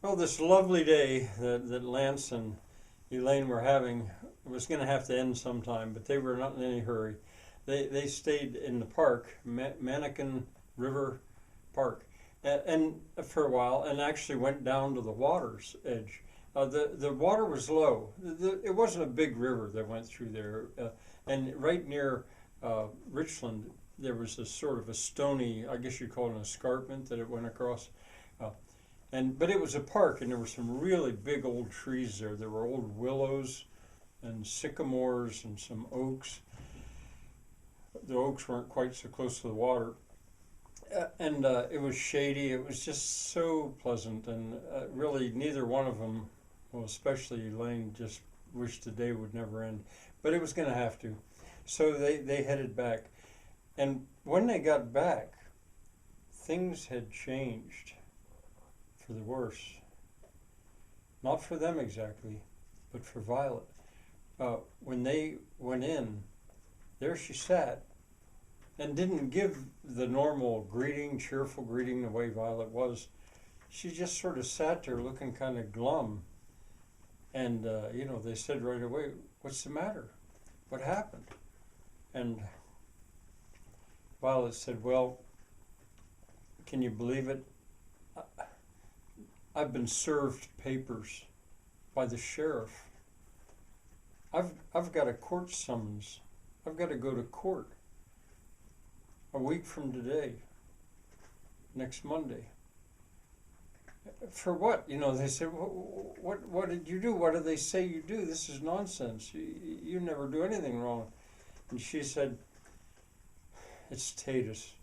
Well, this lovely day that Lance and Elaine were having was going to have to end sometime, but they were not in any hurry. They stayed in the park, Mannequin River Park, and for a while, and actually went down to the water's edge. The water was low. It wasn't a big river that went through there, and right near Richland, there was a sort of a stony, I guess you'd call it an escarpment that it went across. Uh, but it was a park, and there were some really big old trees there. There were old willows and sycamores and some oaks. The oaks weren't quite so close to the water, and it was shady. It was just so pleasant, and really neither one of them, well, especially Elaine, just wished the day would never end. But it was going to have to. So they headed back, and when they got back, things had changed for the worse. Not for them exactly, but for Violet. When they went in, there she sat and didn't give the normal greeting, cheerful greeting the way Violet was. She just sort of sat there looking kind of glum. And, they said right away, "What's the matter? What happened?" And Violet said, "Well, can you believe it? I've been served papers by the sheriff. I've got a court summons. I've got to go to court a week from today, next Monday." For what? They said, what did you do? What do they say you do? This is nonsense. You never do anything wrong. And she said, "It's Tatus.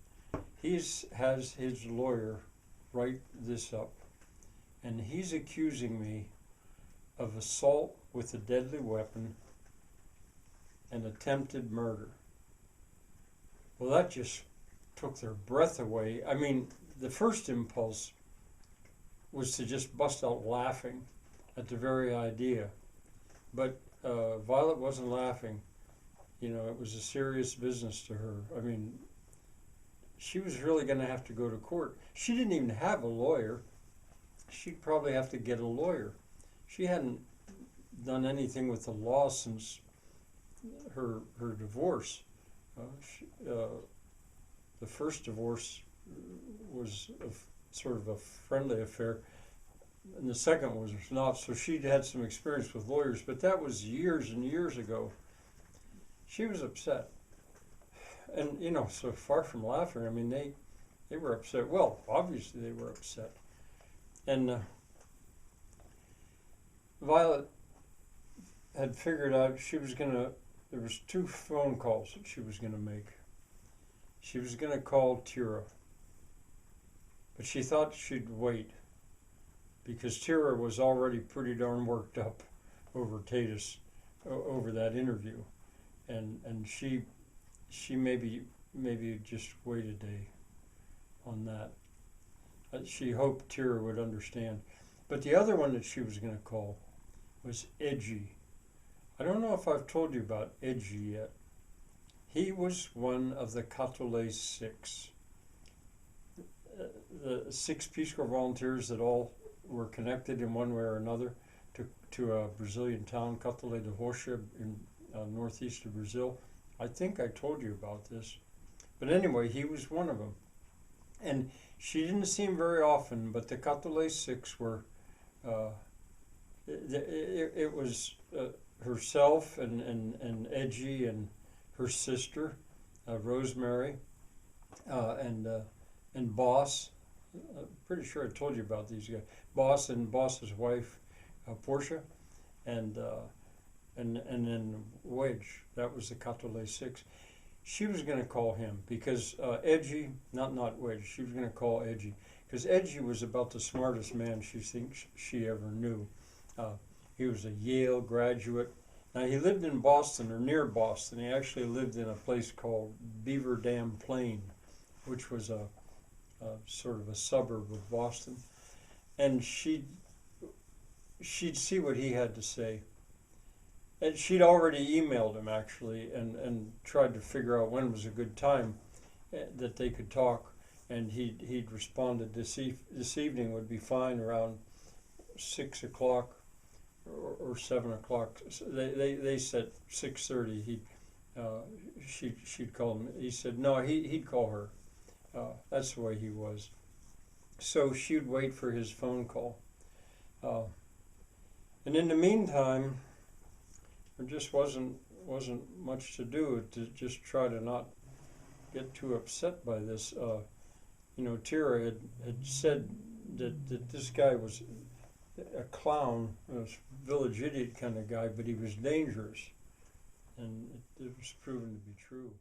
He has his lawyer write this up, and he's accusing me of assault with a deadly weapon and attempted murder." Well, that just took their breath away. I mean, the first impulse was to just bust out laughing at the very idea. But Violet wasn't laughing. It was a serious business to her. I mean, she was really going to have to go to court. She didn't even have a lawyer. She'd probably have to get a lawyer. She hadn't done anything with the law since her divorce. The first divorce was sort of a friendly affair, and the second was not. So she'd had some experience with lawyers, but that was years and years ago. She was upset, and so far from laughing, I mean, they were upset. Well, obviously they were upset, and Violet had figured out she was gonna. There was two phone calls that she was gonna make. She was gonna call Tira, but she thought she'd wait because Tira was already pretty darn worked up over Tatus, over that interview, and she maybe just wait a day on that. She hoped Tira would understand. But the other one that she was going to call was Edgy. I don't know if I've told you about Edgy yet. He was one of the Katole Six. The six Peace Corps volunteers that all were connected in one way or another to a Brazilian town, Katole de Rocha, in northeast of Brazil. I think I told you about this. But anyway, he was one of them. And she didn't see him very often, but the Katole Six were, it was herself and Edgy and her sister, Rosemary, and Boss. I'm pretty sure I told you about these guys. Boss and Boss's wife, Portia, and then Wedge. That was the Katole Six. She was going to call him because Edgy, not Wedge. She was going to call Edgy because Edgy was about the smartest man she thinks she ever knew. He was a Yale graduate. Now he lived in Boston or near Boston. He actually lived in a place called Beaver Dam Plain, which was a sort of a suburb of Boston, and she'd see what he had to say. And she'd already emailed him actually, and tried to figure out when was a good time that they could talk, and he'd responded this evening would be fine around 6 o'clock or 7 o'clock. So they said 6:30. She'd call him. He said no. He'd call her. That's the way he was. So she'd wait for his phone call. And in the meantime, there just wasn't much to do to just try to not get too upset by this. Tira had said that this guy was a clown, a village idiot kind of guy, but he was dangerous, and it was proven to be true.